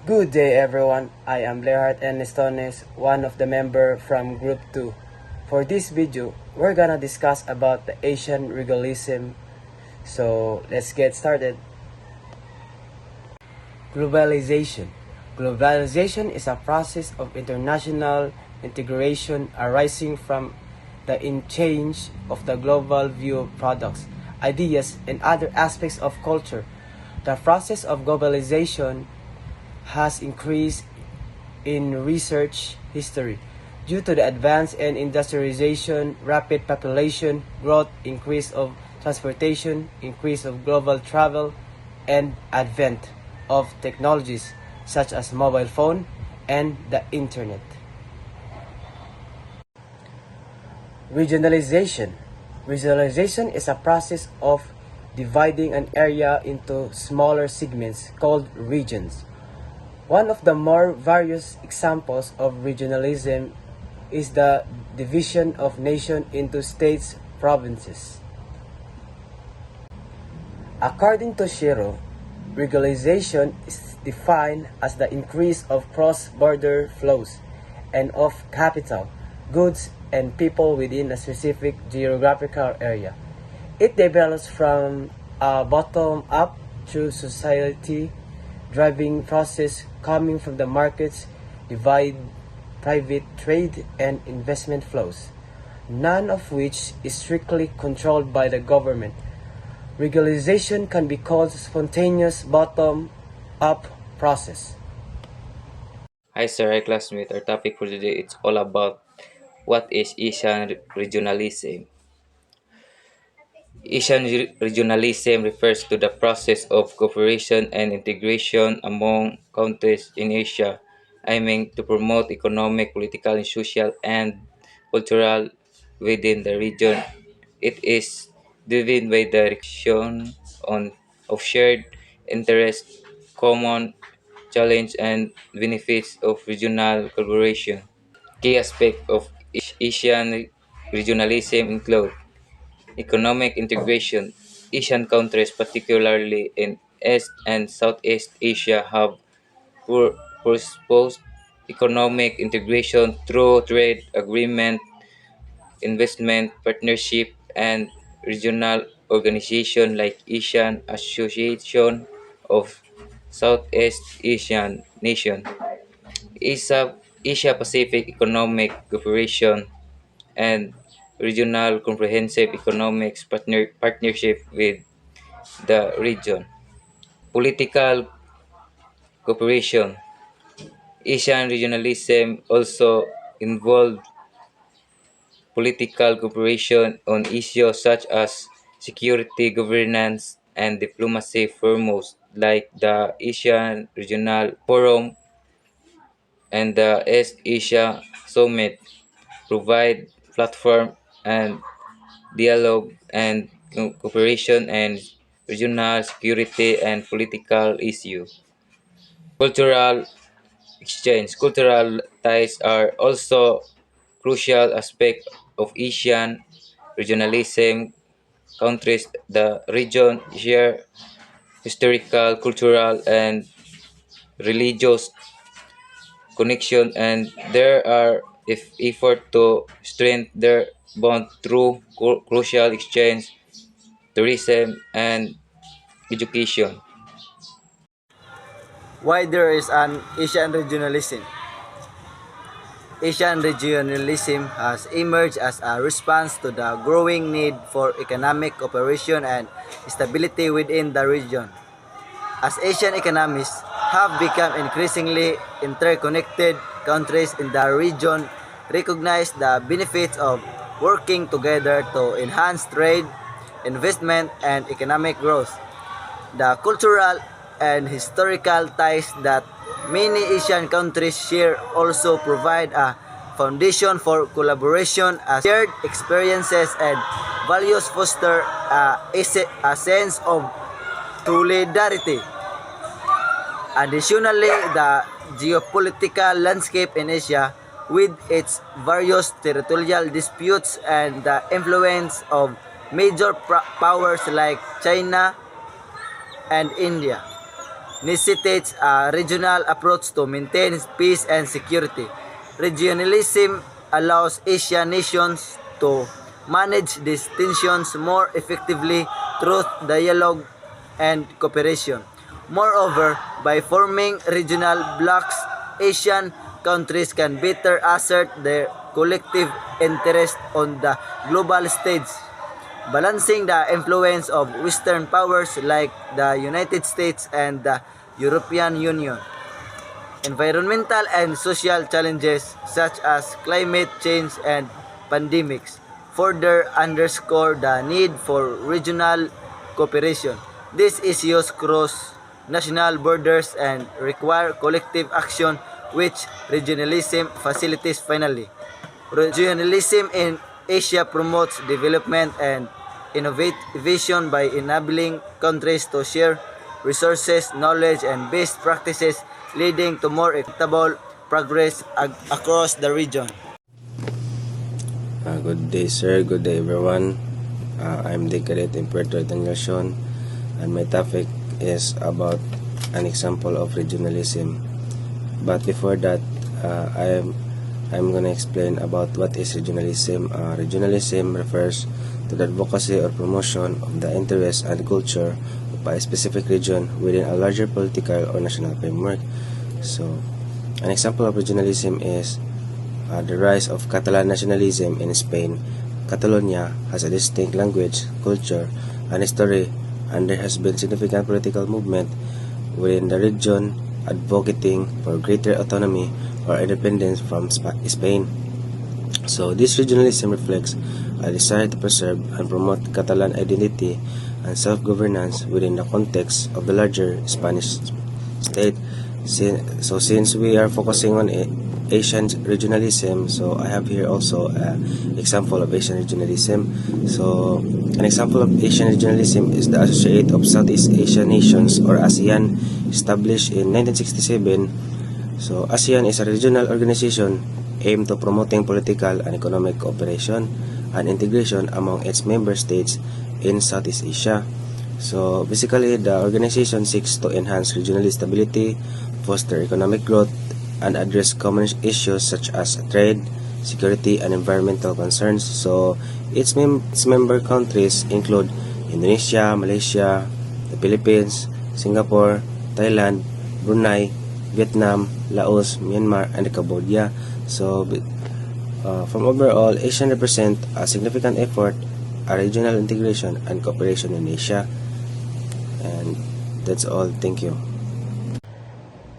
Good day everyone, I am Leonard Ernestones, one of the member from Group 2. For this video, we're gonna discuss about the Asian regionalism. So let's get started. Globalization. Globalization is a process of international integration arising from the interchange of the global view of products, ideas, and other aspects of culture. The process of globalization has increased in research history due to the advance in industrialization, rapid population growth, increase of transportation, increase of global travel, and advent of technologies such as mobile phone and the internet. Regionalization. Regionalization is a process of dividing an area into smaller segments called regions. One of the more various examples of regionalism is the division of nation into states, provinces. According to Shiro, regionalization is defined as the increase of cross-border flows and of capital, goods, and people within a specific geographical area. It develops from a bottom-up through society driving process coming from the markets, divide private trade and investment flows, none of which is strictly controlled by the government. Regionalization can be called spontaneous bottom-up process. Hi sir, hi classmate. Our topic for today it's all about what is Asian regionalism. Asian regionalism refers to the process of cooperation and integration among countries in Asia, aiming to promote economic, political, and social and cultural within the region. It is driven by the recognition of shared interest, common challenge, and benefits of regional collaboration. Key aspects of Asian regionalism include economic integration. Asian countries, particularly in East and Southeast Asia, have proposed economic integration through trade agreement, investment partnership, and regional organizations like Asian Association of Southeast Asian Nations, Asia Pacific Economic Cooperation, and Regional Comprehensive Economics Partnership with the region. Political cooperation. Asian regionalism also involved political cooperation on issues such as security, governance, and diplomacy, foremost like the Asian Regional Forum and the East Asia Summit provide platform and dialogue and cooperation and regional security and political issues. Cultural exchange. Cultural ties are also crucial aspect of Asian regionalism. Countries, the region share historical, cultural, and religious connection, and there are effort to strengthen their bond through crucial exchange, tourism, and education. Why there is an Asian regionalism? Asian regionalism has emerged as a response to the growing need for economic cooperation and stability within the region. As Asian economies have become increasingly interconnected, countries in the region recognize the benefits of working together to enhance trade, investment, and economic growth. The cultural and historical ties that many Asian countries share also provide a foundation for collaboration as shared experiences and values foster a sense of solidarity. Additionally, the geopolitical landscape in Asia, with its various territorial disputes and the influence of major powers like China and India, necessitates a regional approach to maintain peace and security. Regionalism allows Asian nations to manage these tensions more effectively through dialogue and cooperation. Moreover, by forming regional blocs, Asian countries can better assert their collective interest on the global stage, balancing the influence of Western powers like the United States and the European Union. Environmental and social challenges such as climate change and pandemics further underscore the need for regional cooperation. These issues cross national borders and require collective action, which regionalism facilitates. Finally, regionalism in Asia promotes development and innovation by enabling countries to share resources, knowledge, and best practices, leading to more equitable progress across the region. Good day, sir. Good day, everyone. I'm the cadet in Puerto Encarnacion, and my topic is about an example of regionalism. But before that, I'm gonna explain about what is regionalism. Regionalism refers to the advocacy or promotion of the interests and culture of a specific region within a larger political or national framework. So, an example of regionalism is the rise of Catalan nationalism in Spain. Catalonia has a distinct language, culture, and history, and there has been significant political movement within the region advocating for greater autonomy or independence from Spain. So this regionalism reflects a desire to preserve and promote Catalan identity and self-governance within the context of the larger Spanish state. So since we are focusing on Asian regionalism, so I have here also an example of Asian regionalism. So an example of Asian regionalism is the Association of Southeast Asian Nations, or ASEAN, established in 1967. So ASEAN is a regional organization aimed to promoting political and economic cooperation and integration among its member states in Southeast Asia. So basically, the organization seeks to enhance regional stability, foster economic growth, and address common issues such as trade, security, and environmental concerns. So its member countries include Indonesia, Malaysia, the Philippines, Singapore, Thailand, Brunei, Vietnam, Laos, Myanmar, and Cambodia. So from overall, Asia represent a significant effort a regional integration and cooperation in Asia. And that's all. Thank you.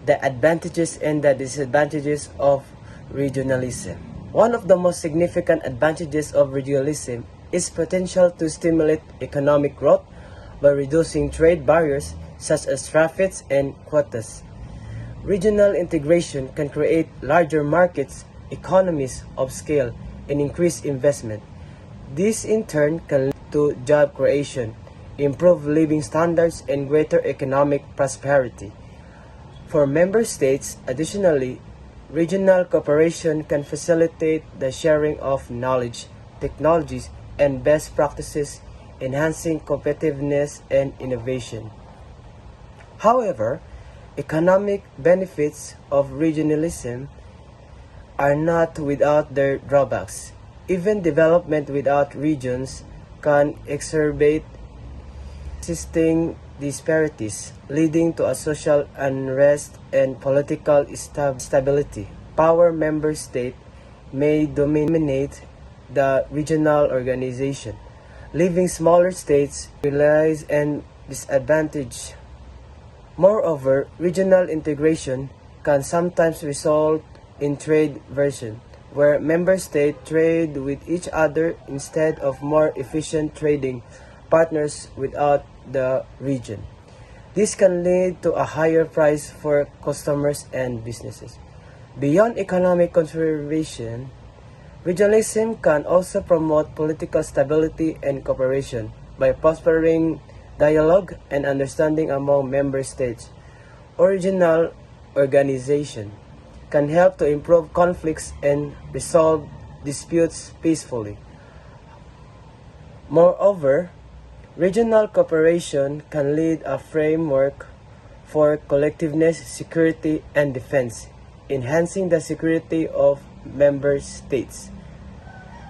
The advantages and the disadvantages of regionalism. One of the most significant advantages of regionalism is potential to stimulate economic growth by reducing trade barriers such as tariffs and quotas. Regional integration can create larger markets, economies of scale, and increase investment. This in turn can lead to job creation, improved living standards, and greater economic prosperity. For member states, additionally, regional cooperation can facilitate the sharing of knowledge, technologies, and best practices, enhancing competitiveness and innovation. However, economic benefits of regionalism are not without their drawbacks. Even development without regions can exacerbate existing disparities, leading to a social unrest and political instability. Power member state may dominate the regional organization, leaving smaller states realize and disadvantage. Moreover, regional integration can sometimes result in trade version, where member states trade with each other instead of more efficient trading partners without the region. This can lead to a higher price for customers and businesses. Beyond economic conservation, regionalism can also promote political stability and cooperation by fostering dialogue and understanding among member states. Regional organization can help to improve conflicts and resolve disputes peacefully. Moreover, regional cooperation can lead a framework for collectiveness, security, and defense, enhancing the security of member states.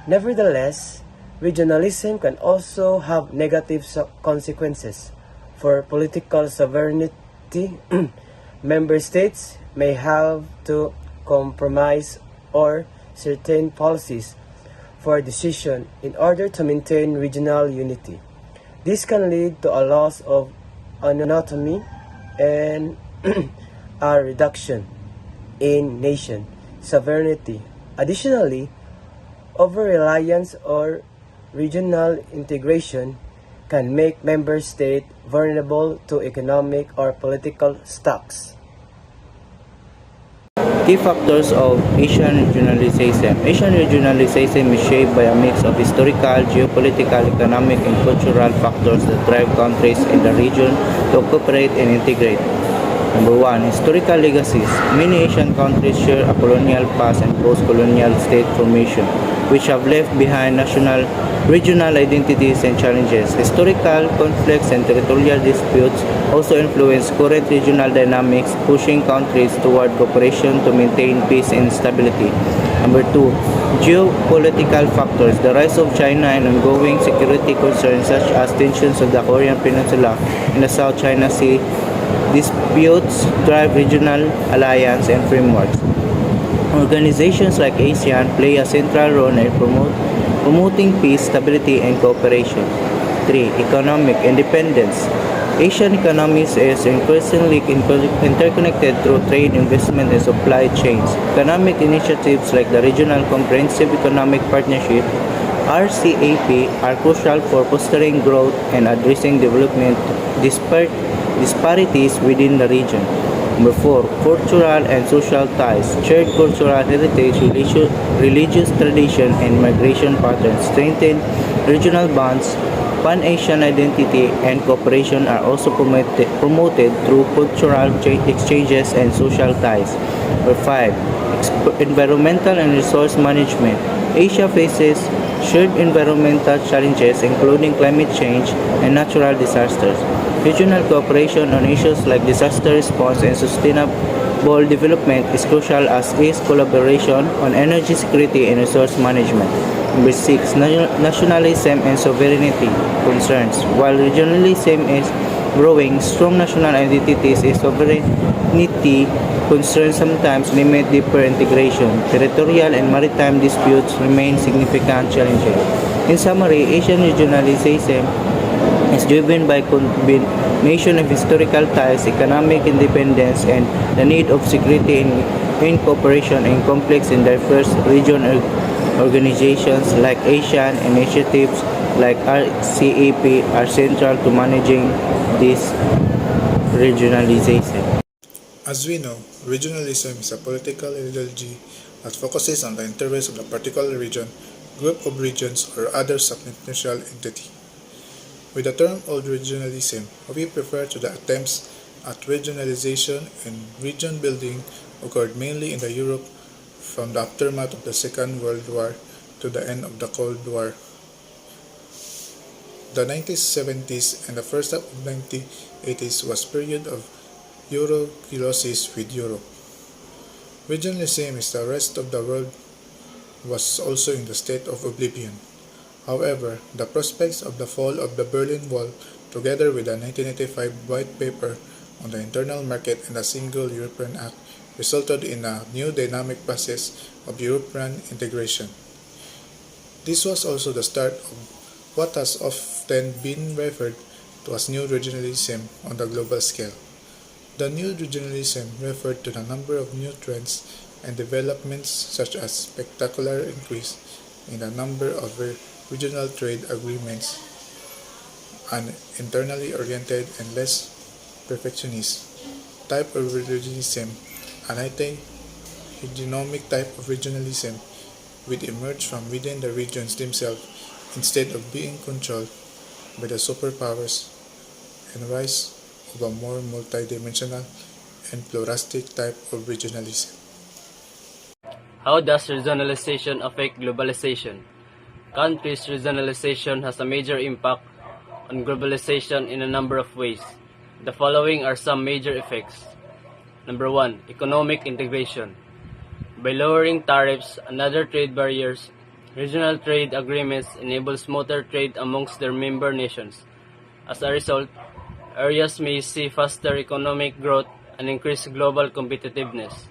Nevertheless, regionalism can also have negative consequences. For political sovereignty, member states may have to compromise or certain policies for decision in order to maintain regional unity. This can lead to a loss of autonomy and a reduction in nation sovereignty. Additionally, over-reliance or regional integration can make member states vulnerable to economic or political shocks. Key factors of Asian regionalism. Asian regionalism is shaped by a mix of historical, geopolitical, economic, and cultural factors that drive countries in the region to cooperate and integrate. Number 1. Historical legacies. Many Asian countries share a colonial past and post-colonial state formation, which have left behind regional identities and challenges. Historical conflicts and territorial disputes also influence current regional dynamics, pushing countries toward cooperation to maintain peace and stability. Number 2. Geopolitical factors. The rise of China and ongoing security concerns such as tensions of the Korean Peninsula and the South China Sea disputes drive regional alliance and frameworks. Organizations like ASEAN play a central role in promoting peace, stability, and cooperation. 3. Economic independence. Asian economies is increasingly interconnected through trade, investment, and supply chains. Economic initiatives like the Regional Comprehensive Economic Partnership (RCEP) are crucial for fostering growth and addressing development disparities within the region. Number 4. Cultural and social ties. Shared cultural heritage, religious tradition, and migration patterns strengthen regional bonds. Pan-Asian identity and cooperation are also promoted through cultural exchanges and social ties. Number 5. Environmental and resource management. Asia faces shared environmental challenges including climate change and natural disasters. Regional cooperation on issues like disaster response and sustainable development is crucial, as is collaboration on energy security and resource management. Number 6. Nationalism and sovereignty concerns. While regionalism is growing, strong national identities and sovereignty concerns sometimes limit deeper integration. Territorial and maritime disputes remain significant challenges. In summary, Asian regionalism is driven by combination of historical ties, economic independence, and the need of security in cooperation in complex and diverse regional organizations like ASEAN. Initiatives like RCEP are central to managing this regionalization. As we know, regionalism is a political ideology that focuses on the interests of a particular region, group of regions, or other subnational entity. With the term old regionalism, we refer to the attempts at regionalization and region building occurred mainly in the Europe from the aftermath of the Second World War to the end of the Cold War. The 1970s and the first half of the 1980s was a period of Eurocilisis with Europe. Regionalism is the rest of the world was also in the state of oblivion. However, the prospects of the fall of the Berlin Wall, together with the 1985 White Paper on the Internal Market and the Single European Act, resulted in a new dynamic process of European integration. This was also the start of what has often been referred to as new regionalism on the global scale. The new regionalism referred to the number of new trends and developments such as spectacular increase in the number of regional trade agreements, an internally oriented and less perfectionist type of regionalism, an anti-hegemonic type of regionalism would emerge from within the regions themselves instead of being controlled by the superpowers, and rise of a more multidimensional and pluralistic type of regionalism. How does regionalization affect globalization? Countries' regionalization has a major impact on globalization in a number of ways. The following are some major effects. Number 1. Economic integration. By lowering tariffs and other trade barriers, regional trade agreements enable smoother trade amongst their member nations. As a result, areas may see faster economic growth and increased global competitiveness.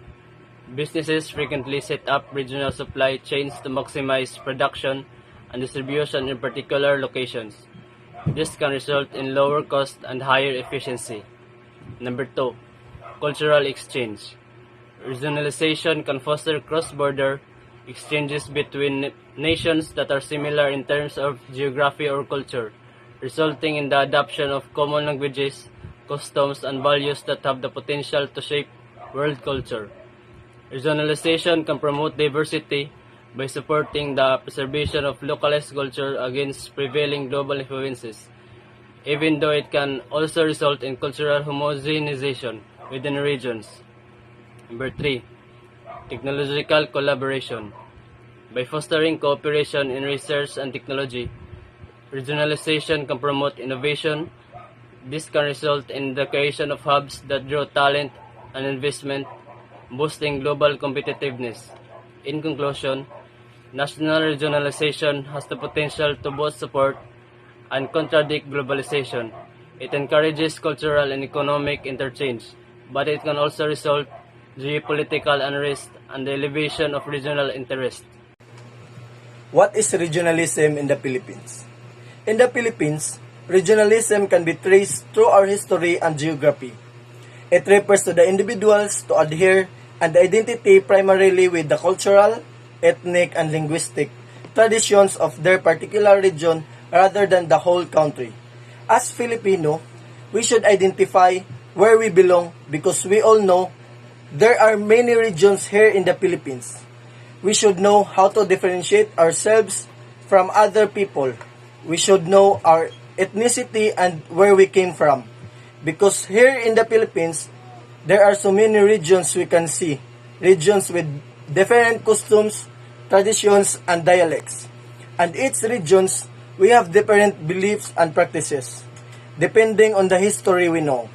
Businesses frequently set up regional supply chains to maximize production and distribution in particular locations. This can result in lower cost and higher efficiency. Number 2. Cultural exchange. Regionalization can foster cross-border exchanges between nations that are similar in terms of geography or culture, resulting in the adoption of common languages, customs, and values that have the potential to shape world culture. Regionalization can promote diversity by supporting the preservation of localized culture against prevailing global influences, even though it can also result in cultural homogenization within regions. Number 3. Technological collaboration. By fostering cooperation in research and technology, regionalization can promote innovation. This can result in the creation of hubs that draw talent and investment, boosting global competitiveness. In conclusion, national regionalization has the potential to both support and contradict globalization. It encourages cultural and economic interchange, but it can also result geopolitical unrest and the elevation of regional interest. What is regionalism in the Philippines? In the Philippines, regionalism can be traced through our history and geography. It refers to the individuals to adhere and identity primarily with the cultural, ethnic, and linguistic traditions of their particular region rather than the whole country. As Filipino, we should identify where we belong because we all know there are many regions here in the Philippines. We should know how to differentiate ourselves from other people. We should know our ethnicity and where we came from. Because here in the Philippines, there are so many regions we can see. Regions with different customs, traditions, and dialects. And each regions, we have different beliefs and practices, depending on the history we know.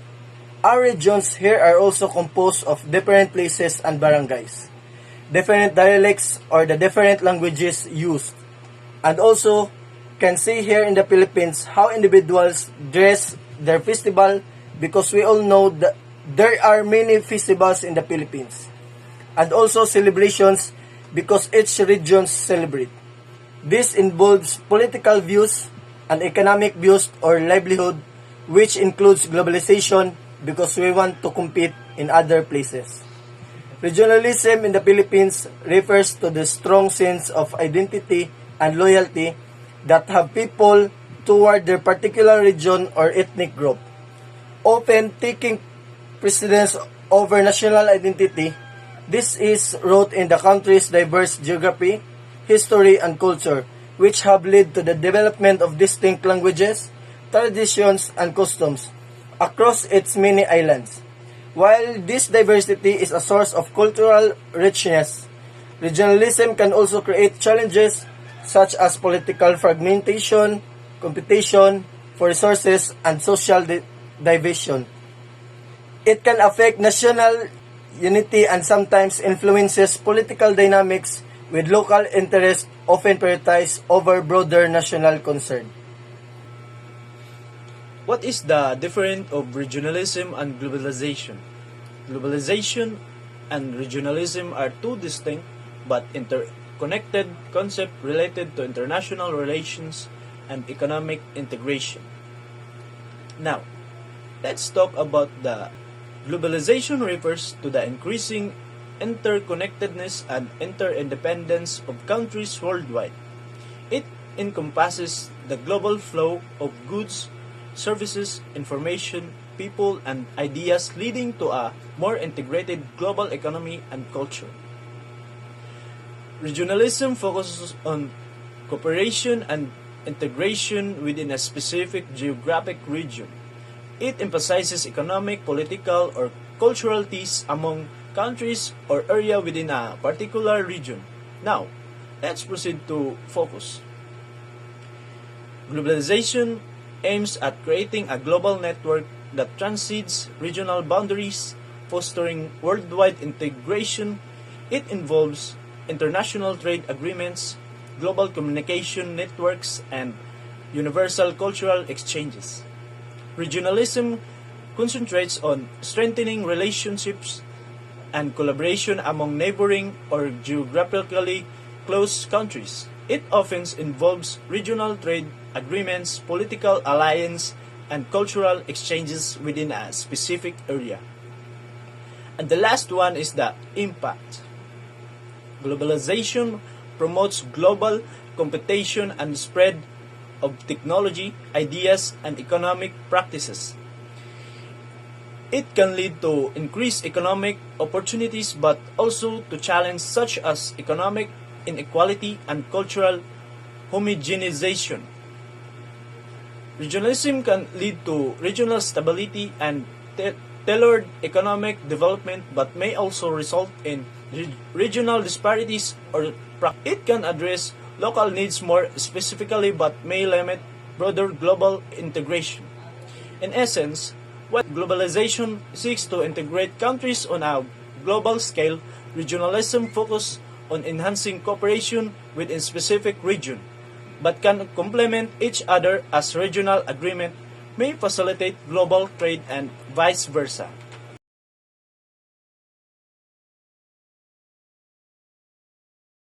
Our regions here are also composed of different places and barangays, different dialects or the different languages used, and also can see here in the Philippines how individuals dress their festival because we all know that there are many festivals in the Philippines, and also celebrations because each region celebrate. This involves political views and economic views or livelihood, which includes globalization because we want to compete in other places. Regionalism in the Philippines refers to the strong sense of identity and loyalty that have people toward their particular region or ethnic group, often taking precedence over national identity. This is rooted in the country's diverse geography, history, and culture, which have led to the development of distinct languages, traditions, and customs across its many islands. While this diversity is a source of cultural richness, regionalism can also create challenges such as political fragmentation, competition for resources, and social division. It can affect national unity and sometimes influences political dynamics with local interests often prioritized over broader national concern. What is the difference of regionalism and globalization? Globalization and regionalism are two distinct but interconnected concepts related to international relations and economic integration. Now, let's talk about the globalization refers to the increasing interconnectedness and interdependence of countries worldwide. It encompasses the global flow of goods, services, information, people, and ideas leading to a more integrated global economy and culture. Regionalism focuses on cooperation and integration within a specific geographic region. It emphasizes economic, political, or cultural ties among countries or area within a particular region. Now, let's proceed to focus. Globalization aims at creating a global network that transcends regional boundaries, fostering worldwide integration. It involves international trade agreements, global communication networks, and universal cultural exchanges. Regionalism concentrates on strengthening relationships and collaboration among neighboring or geographically close countries. It often involves regional trade agreements, political alliance, and cultural exchanges within a specific area. And the last one is the impact. Globalization promotes global competition and spread of technology, ideas, and economic practices. It can lead to increased economic opportunities but also to challenges such as economic inequality and cultural homogenization. Regionalism can lead to regional stability and tailored economic development but may also result in regional disparities or it can address local needs more specifically but may limit broader global integration. In essence, while globalization seeks to integrate countries on a global scale, regionalism focuses on enhancing cooperation within specific region, but can complement each other as regional agreement may facilitate global trade and vice versa.